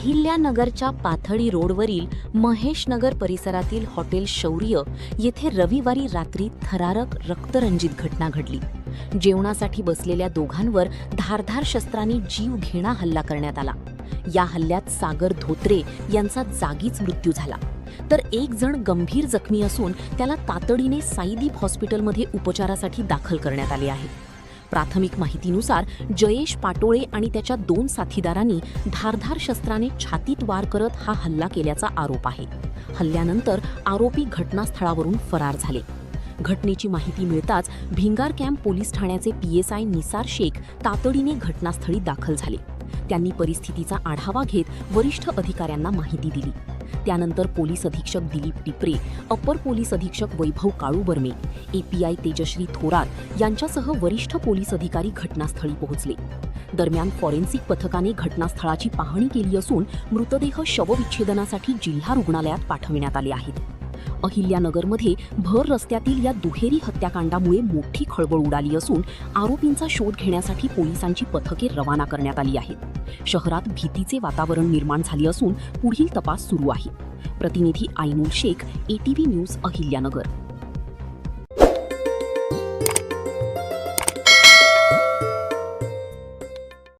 अहिल्यानगरच्या पाथडी रोडवरील महेशनगर परिसरातील हॉटेल शौर्य येथे रविवारी रात्री थरारक रक्तरंजित घटना घडली। जेवणासाठी बसलेल्या दोघांवर धारधार शस्त्रांनी जीवघेणा हल्ला करण्यात आला। या हल्ल्यात सागर धोत्रे यांचा जागीच मृत्यू झाला, तर एक जण गंभीर जखमी असून त्याला तातडीने साईदीप हॉस्पिटलमध्ये उपचारासाठी दाखल करण्यात आले आहे। प्राथमिक माहितीनुसार जयेश पाटोळे आणि त्याच्या 2 साथीदारांनी धारधार शस्त्राने छातीत वार करत हा हल्ला केल्याचा आरोप आहे। हल्ल्यानंतर आरोपी घटनास्थळावरून फरार झाले। घटनेची माहिती मिळताच भिंगार कॅम्प पोलीस ठाण्याचे PSI निसार शेख तातडीने घटनास्थळी दाखल झाले। त्यांनी परिस्थितीचा आढावा घेत वरिष्ठ अधिकाऱ्यांना माहिती दिली। त्यानंतर पोलीस अधीक्षक दिलीप टिपरे, अप्पर पोलीस अधीक्षक वैभव काळूबर्मे, API तेजश्री थोरात यांच्यासह वरिष्ठ पोलीस अधिकारी घटनास्थळी पोहोचले। दरम्यान फॉरेन्सिक पथकाने घटनास्थळाची पाहणी केली असून मृतदेह शवविच्छेदनासाठी जिल्हा रुग्णालयात पाठविण्यात आले आहेत। अहिल्यानगरमध्ये भर रस्त्यातील या दुहेरी हत्याकांडामुळे मोठी खळबळ उडाली असून आरोपींचा शोध घेण्यासाठी पोलिसांची पथके रवाना करण्यात आली आहेत। शहरात भीतीचे वातावरण निर्माण झाले असून पुढील तपास सुरू आहे। प्रतिनिधी आयनुल शेख, ATV न्यूज, अहिल्यानगर।